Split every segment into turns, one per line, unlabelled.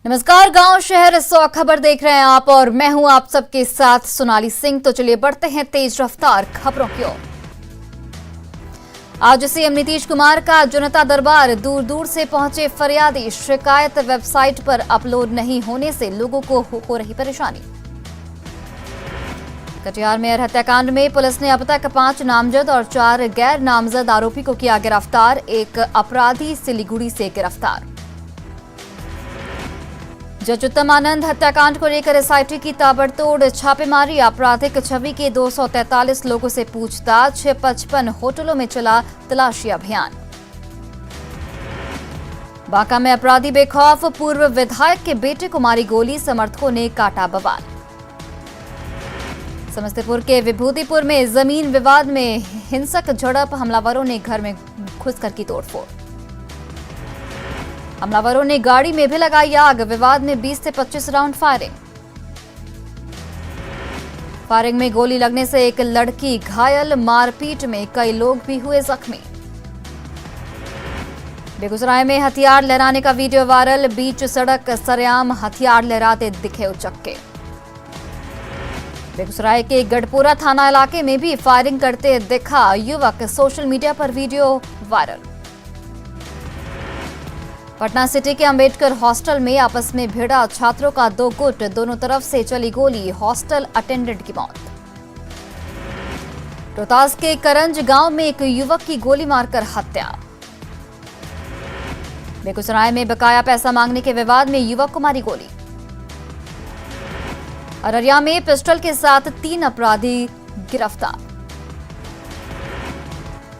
नमस्कार, गांव शहर 100 खबर देख रहे हैं आप और मैं हूं आप सबके साथ सोनाली सिंह। तो चलिए बढ़ते हैं तेज रफ्तार खबरों की ओर। आज सीएम नीतीश कुमार का जनता दरबार, दूर दूर से पहुंचे फरियादी, शिकायत वेबसाइट पर अपलोड नहीं होने से लोगों को हो रही परेशानी। कटिहार में हत्याकांड में पुलिस ने अब तक 5 नामजद और 4 गैर नामजद आरोपी को किया गिरफ्तार। एक अपराधी सिलीगुड़ी से गिरफ्तार। जज उत्तम आनंद हत्याकांड को लेकर एसआईटी की ताबड़तोड़ छापेमारी। आपराधिक छवि के 243 लोगों से पूछताछ। 55 होटलों में चला तलाशी अभियान। बांका में अपराधी बेखौफ, पूर्व विधायक के बेटे को मारी गोली, समर्थकों ने काटा बवाल। समस्तीपुर के विभूतिपुर में जमीन विवाद में हिंसक झड़प, हमलावरों ने घर में घुसकर की तोड़फोड़। हमलावरों ने गाड़ी में भी लगाई आग, विवाद में 20 से 25 राउंड फायरिंग में गोली लगने से एक लड़की घायल, मारपीट में कई लोग भी हुए जख्मी। बेगूसराय में हथियार लहराने का वीडियो वायरल, बीच सड़क सरेआम हथियार लहराते दिखे उचक्के। बेगूसराय के गढ़पुरा थाना इलाके में भी फायरिंग करते दिखा युवक, सोशल मीडिया पर वीडियो वायरल। पटना सिटी के अंबेडकर हॉस्टल में आपस में भिड़ा छात्रों का 2 गुट, दोनों तरफ से चली गोली, हॉस्टल अटेंडेंट की मौत। रोहतास के करंज गांव में एक युवक की गोली मारकर हत्या। बेगूसराय में बकाया पैसा मांगने के विवाद में युवक को मारी गोली। अररिया में पिस्टल के साथ 3 अपराधी गिरफ्तार।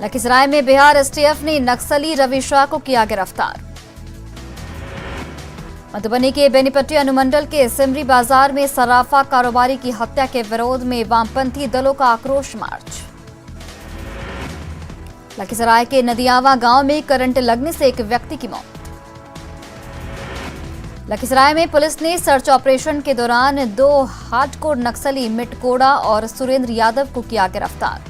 लखीसराय में बिहार एसटीएफ ने नक्सली रवि शाह को किया गिरफ्तार। मधुबनी के बेनीपट्टी अनुमंडल के सिमरी बाजार में सराफा कारोबारी की हत्या के विरोध में वामपंथी दलों का आक्रोश मार्च। लखीसराय के नदियावा गांव में करंट लगने से एक व्यक्ति की मौत। लखीसराय में पुलिस ने सर्च ऑपरेशन के दौरान 2 हार्डकोर नक्सली मिटकोड़ा और सुरेंद्र यादव को किया गिरफ्तार।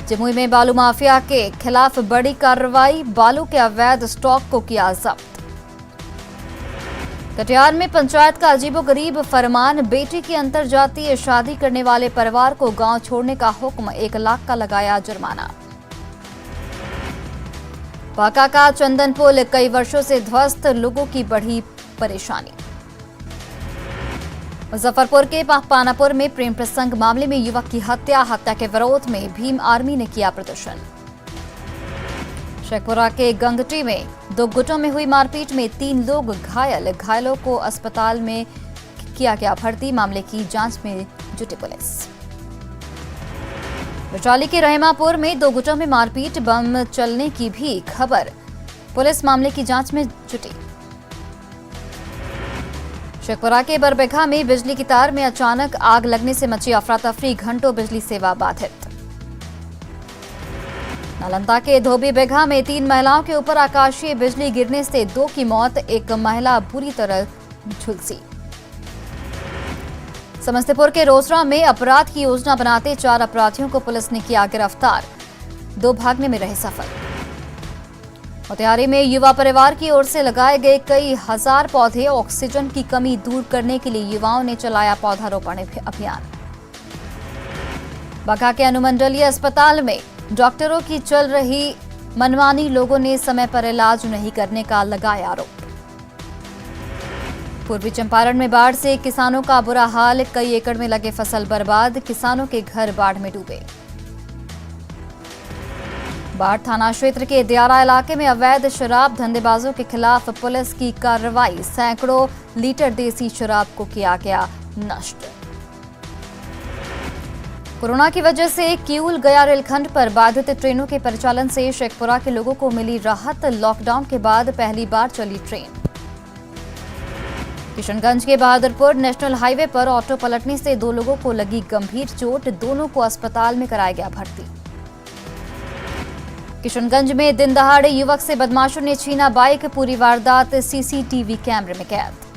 जमुई में बालू माफिया के खिलाफ बड़ी कार्रवाई, बालू के अवैध स्टॉक को किया जब्त। कटिहार में पंचायत का अजीबोगरीब फरमान, बेटी की अंतरजातीय शादी करने वाले परिवार को गांव छोड़ने का हुक्म, 1 लाख का लगाया जुर्माना। बांका का चंदन पुल कई वर्षों से ध्वस्त, लोगों की बढ़ी परेशानी। मुजफ्फरपुर के पानापुर में प्रेम प्रसंग मामले में युवक की हत्या के विरोध में भीम आर्मी ने किया प्रदर्शन। शेखपुरा के गंगटी में 2 गुटों में हुई मारपीट में 3 लोग घायल, घायलों को अस्पताल में किया गया भर्ती, मामले की जांच में जुटी पुलिस। वैशाली के रहमापुर में 2 गुटों में मारपीट, बम चलने की भी खबर, पुलिस मामले की जांच में जुटी। शेखपुरा के बरबेघा में बिजली की तार में अचानक आग लगने से मची अफरा तफरी, घंटों बिजली सेवा बाधित। नालंदा के धोबी बेघा में 3 महिलाओं के ऊपर आकाशीय बिजली गिरने से 2 की मौत, एक महिला बुरी तरह झुलसी। समस्तीपुर के रोसड़ा में अपराध की योजना बनाते 4 अपराधियों को पुलिस ने किया गिरफ्तार, 2 भागने में रहे सफल। मोतिहारी में युवा परिवार की ओर से लगाए गए कई हजार पौधे, ऑक्सीजन की कमी दूर करने के लिए युवाओं ने चलाया पौधारोपण अभियान। बांका के अनुमंडलीय अस्पताल में डॉक्टरों की चल रही मनमानी, लोगों ने समय पर इलाज नहीं करने का लगाया आरोप। पूर्वी चंपारण में बाढ़ से किसानों का बुरा हाल, कई एकड़ में लगे फसल बर्बाद, किसानों के घर बाढ़ में डूबे। बाढ़ थाना क्षेत्र के दियारा इलाके में अवैध शराब धंधेबाजों के खिलाफ पुलिस की कार्रवाई, सैकड़ों लीटर देसी शराब को किया गया नष्ट। कोरोना की वजह से किऊल गया रेलखंड पर बाधित ट्रेनों के परिचालन से शेखपुरा के लोगों को मिली राहत, लॉकडाउन के बाद पहली बार चली ट्रेन। किशनगंज के बहादुरपुर नेशनल हाईवे पर ऑटो पलटने से 2 लोगों को लगी गंभीर चोट, दोनों को अस्पताल में कराया गया भर्ती। किशनगंज में दिन दहाड़े युवक से बदमाशों ने छीना बाइक, पूरी वारदात सीसीटीवी कैमरे में कैद।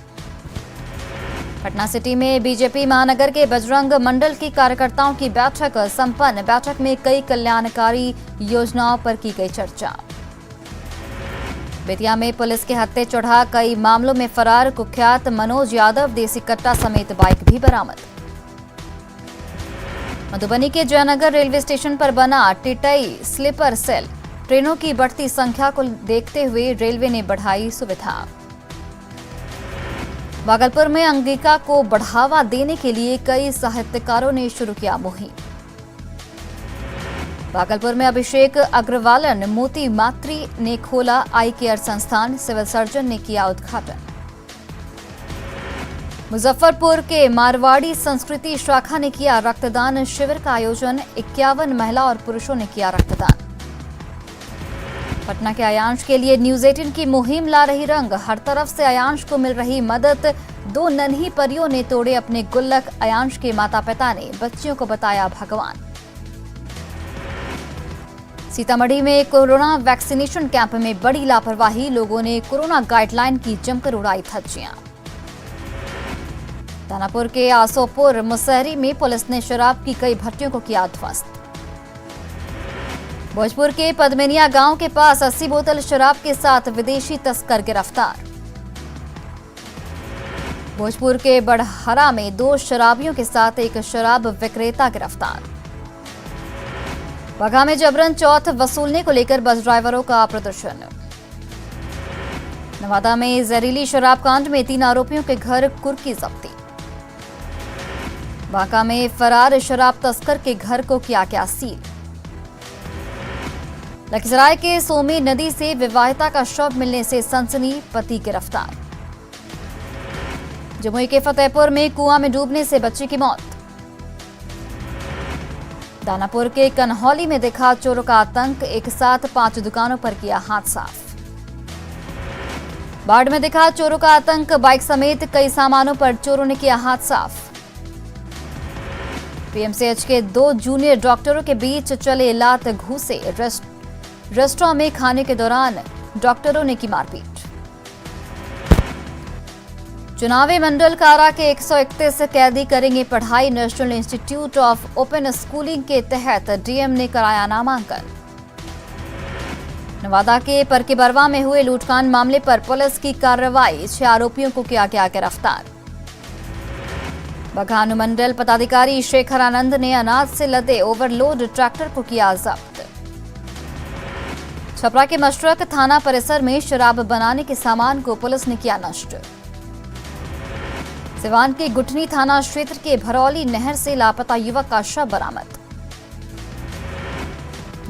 पटना सिटी में बीजेपी महानगर के बजरंग मंडल की कार्यकर्ताओं की बैठक संपन्न, बैठक में कई कल्याणकारी योजनाओं पर की गई चर्चा। बेतिया में पुलिस के हत्थे चढ़ा कई मामलों में फरार कुख्यात मनोज यादव देसी कट्टा समेत बाइक भी बरामद। मधुबनी के जयनगर रेलवे स्टेशन पर बना टिटई स्लीपर सेल, ट्रेनों की बढ़ती संख्या को देखते हुए रेलवे ने बढ़ाई सुविधा। भागलपुर में अंगिका को बढ़ावा देने के लिए कई साहित्यकारों ने शुरू किया मुहिम। भागलपुर में अभिषेक अग्रवालन मोती मात्री ने खोला आई केयर संस्थान, सिविल सर्जन ने किया उद्घाटन। मुजफ्फरपुर के मारवाड़ी संस्कृति शाखा ने किया रक्तदान शिविर का आयोजन, 51 महिला और पुरुषों ने किया रक्तदान। पटना के आयांश के लिए न्यूज 18 की मुहिम ला रही रंग, हर तरफ से आयांश को मिल रही मदद। 2 नन्ही परियों ने तोड़े अपने गुल्लक, आयांश के माता पिता ने बच्चियों को बताया भगवान। सीतामढ़ी में कोरोना वैक्सीनेशन कैंप में बड़ी लापरवाही, लोगों ने कोरोना गाइडलाइन की जमकर उड़ाई धज्जियां। दानापुर के आसोपुर मुसहरी में पुलिस ने शराब की कई भट्टियों को किया ध्वस्त। भोजपुर के पद्मिनिया गांव के पास 80 बोतल शराब के साथ विदेशी तस्कर गिरफ्तार। भोजपुर के बड़हरा में 2 शराबियों के साथ एक शराब विक्रेता गिरफ्तार। बगहा में जबरन चौथ वसूलने को लेकर बस ड्राइवरों का प्रदर्शन। नवादा में जहरीली शराब कांड में 3 आरोपियों के घर कुर्की जब्ती। बांका में फरार शराब तस्कर के घर को किया गया सील। लखीसराय के सोमी नदी से विवाहिता का शव मिलने से सनसनी, पति गिरफ्तार। जमुई के फतेहपुर में कुआं में डूबने से बच्ची की मौत। दानापुर के कन्हौली में दिखा चोरों का आतंक, एक साथ 5 दुकानों पर किया हाथ साफ। बाढ़ में दिखा चोरों का आतंक, बाइक समेत कई सामानों पर चोरों ने किया हाथ साफ। पीएमसीएच के 2 जूनियर डॉक्टरों के बीच चले लात घूसे, रेस्टोरेंट में खाने के दौरान डॉक्टरों ने की मारपीट। चुनावी मंडल कारा के 131 कैदी करेंगे पढ़ाई, national institute of open schooling के तहत डीएम ने कराया नामांकन। नवादा के परकेबरवा में हुए लूटकांड मामले पर पुलिस की कार्रवाई, 6 आरोपियों को किया गया गिरफ्तार। बगहा अनुमंडल पदाधिकारी शेखर आनंद ने अनाज से लदे ओवरलोड ट्रैक्टर को किया जब्त। छपरा के मशरक थाना परिसर में शराब बनाने के सामान को पुलिस ने किया नष्ट। सिवान के गुठनी थाना क्षेत्र के भरौली नहर से लापता युवक का शव बरामद।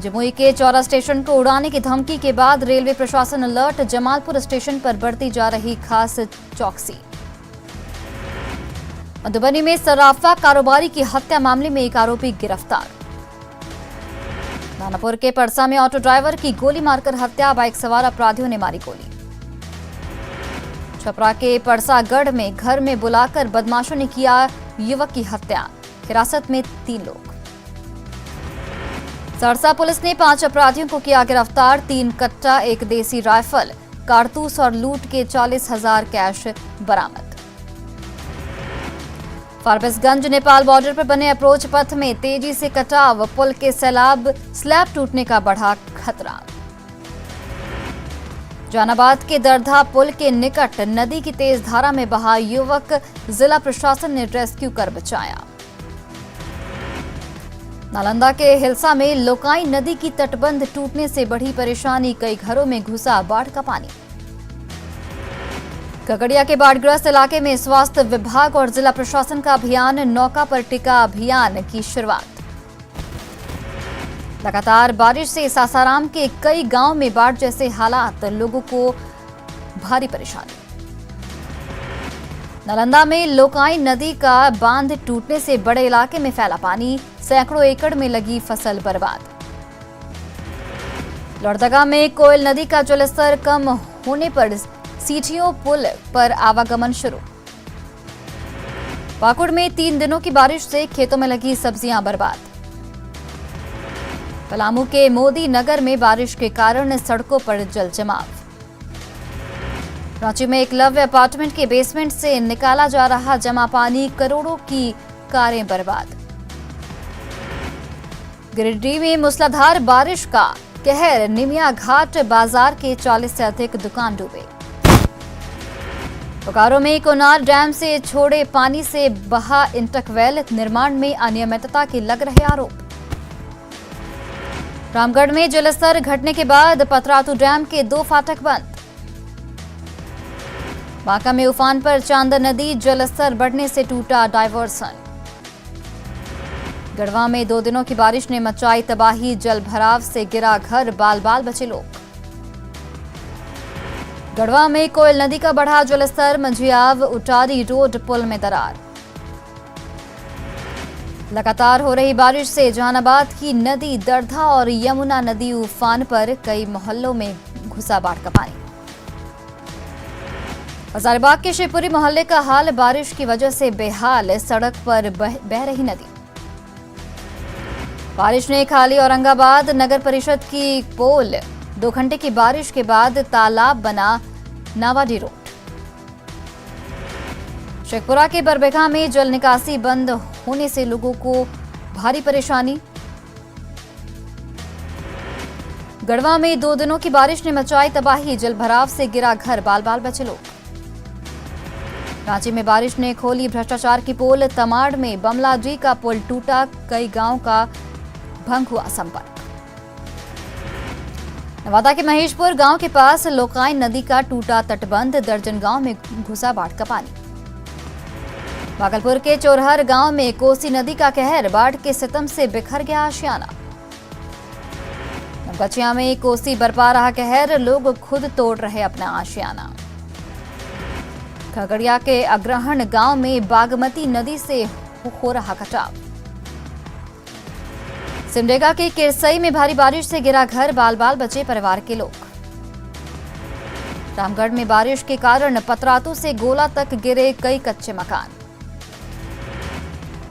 जमुई के चौरा स्टेशन को उड़ाने की धमकी के बाद रेलवे प्रशासन अलर्ट, जमालपुर स्टेशन पर बढ़ती जा रही खास चौकसी। मधुबनी में सराफा कारोबारी की हत्या मामले में एक आरोपी गिरफ्तार। दानापुर के परसा में ऑटो ड्राइवर की गोली मारकर हत्या, बाइक सवार अपराधियों ने मारी गोली। छपरा के परसागढ़ में घर में बुलाकर बदमाशों ने किया युवक की हत्या, हिरासत में 3 लोग। सरसा पुलिस ने 5 अपराधियों को किया गिरफ्तार, 3 कट्टा, 1 देसी राइफल, कारतूस और लूट के 40,000 कैश बरामद। फारबिसगंज नेपाल बॉर्डर पर बने अप्रोच पथ में तेजी से कटाव, पुल के स्लैब टूटने का बढ़ा खतरा। जहानाबाद के दरधा पुल के निकट नदी की तेज धारा में बहा युवक, जिला प्रशासन ने रेस्क्यू कर बचाया। नालंदा के हिलसा में लोकाई नदी की तटबंध टूटने से बढ़ी परेशानी, कई घरों में घुसा बाढ़ का पानी। खगड़िया के बाढ़ग्रस्त इलाके में स्वास्थ्य विभाग और जिला प्रशासन का अभियान, नौका पर टिका अभियान की शुरुआत। लगातार बारिश से सासाराम के कई गांव में बाढ़ जैसे हालात, लोगों को भारी परेशानी। नालंदा में लोकाई नदी का बांध टूटने से बड़े इलाके में फैला पानी, सैकड़ों एकड़ में लगी फसल बर्बाद। लोहरदगा में कोयल नदी का जलस्तर कम होने पर सीठियों पुल पर आवागमन शुरू। पाकुड़ में 3 दिनों की बारिश से खेतों में लगी सब्जियां बर्बाद। पलामू के मोदी नगर में बारिश के कारण सड़कों पर जल जमाव। रांची में एकलव्य अपार्टमेंट के बेसमेंट से निकाला जा रहा जमा पानी, करोड़ों की कारें बर्बाद। गिरिडीह में मूसलाधार बारिश का कहर, निमिया घाट बाजार के 40 से अधिक दुकान डूबे। बोकारो में कोनार डैम से छोड़े पानी से बहा इंटकवेल, निर्माण में अनियमितता के लग रहे आरोप। रामगढ़ में जलस्तर घटने के बाद पतरातू डैम के 2 फाटक बंद। बांका में उफान पर चांदर नदी, जलस्तर बढ़ने से टूटा डायवर्सन। गढ़वा में 2 दिनों की बारिश ने मचाई तबाही, जल भराव से गिरा घर, बाल बाल बचे लोग। गढ़वा में कोयल नदी का बढ़ा जलस्तर, मंझियाव उटारी रोड पुल में दरार। लगातार हो रही बारिश से जहानाबाद की नदी दरधा और यमुना नदी उफान पर, कई मोहल्लों में घुसा बाढ़ का पानी। हजारीबाग के शिवपुरी मोहल्ले का हाल, बारिश की वजह से बेहाल, सड़क पर बह रही नदी। बारिश ने खाली औरंगाबाद नगर परिषद की पोल, 2 घंटे की बारिश के बाद तालाब बना नावाडी रोड। शेखपुरा के बरबेघा में जल निकासी बंद होने से लोगों को भारी परेशानी। गढ़वा में 2 दिनों की बारिश ने मचाई तबाही, जल भराव से गिरा घर, बाल बाल बचे लोग। रांची में बारिश ने खोली भ्रष्टाचार की पोल, तमाड़ में बमलाजी का पुल टूटा, कई गांव का भंग हुआ संपर्क। नवादा के महेशपुर गांव के पास लोकाइन नदी का टूटा तटबंध, दर्जन गांव में घुसा बाढ़ का पानी। भागलपुर के चोरहर गांव में कोसी नदी का कहर, बाढ़ के सितम से बिखर गया आशियाना। नवगछिया में कोसी बरपा रहा कहर, लोग खुद तोड़ रहे अपना आशियाना। खगड़िया के अग्रहण गांव में बागमती नदी से हो रहा कटाव। सिमडेगा के किरसई में भारी बारिश से गिरा घर, बाल बाल बचे परिवार के लोग। रामगढ़ में बारिश के कारण पतरातू से गोला तक गिरे कई कच्चे मकान।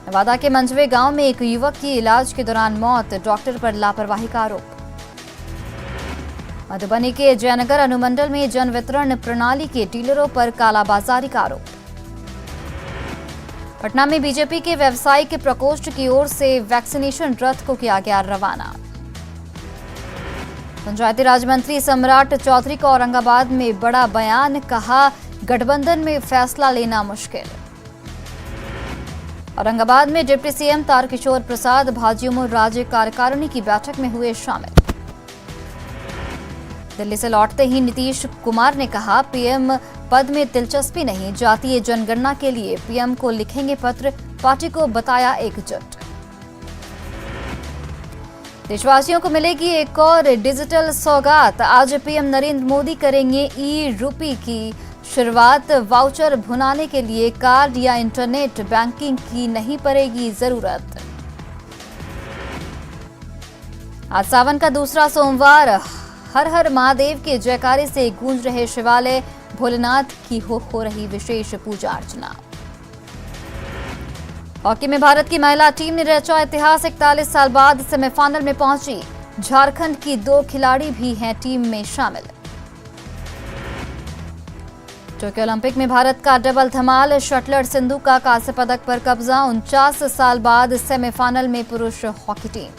नवादा के मंझवे गांव में एक युवक की इलाज के दौरान मौत, डॉक्टर पर लापरवाही का आरोप। मधुबनी के जयनगर अनुमंडल में जन वितरण प्रणाली के डीलरों पर कालाबाजारी का आरोप। पटना में बीजेपी के व्यावसायिक प्रकोष्ठ की ओर से वैक्सीनेशन रथ को किया गया रवाना। पंचायती राज मंत्री सम्राट चौधरी का औरंगाबाद में बड़ा बयान, कहा गठबंधन में फैसला लेना मुश्किल। औरंगाबाद में डिप्टी सीएम तारकिशोर प्रसाद भाजयुमो राज्य कार्यकारिणी की बैठक में हुए शामिल। दिल्ली से लौटते ही नीतीश कुमार ने कहा, पीएम पद में दिलचस्पी नहीं, जातीय जनगणना के लिए पीएम को लिखेंगे पत्र, पार्टी को बताया एकजुट। देशवासियों को मिलेगी एक और डिजिटल सौगात, आज पीएम नरेंद्र मोदी करेंगे ई-रूपी की शुरुआत। वाउचर भुनाने के लिए कार्ड या इंटरनेट बैंकिंग की नहीं पड़ेगी जरूरत। आज सावन का दूसरा सोमवार, हर हर महादेव के जयकारे से गूंज रहे शिवालय, भोलेनाथ की हो रही विशेष पूजा अर्चना। हॉकी में भारत की महिला टीम ने रचा इतिहास, 41 साल बाद सेमीफाइनल में पहुंची। झारखंड की 2 खिलाड़ी भी हैं टीम में शामिल। टोक्यो ओलंपिक में भारत का डबल धमाल, शटलर सिंधु का कांस्य पदक पर कब्जा, 49 साल बाद सेमीफाइनल में पुरुष हॉकी टीम।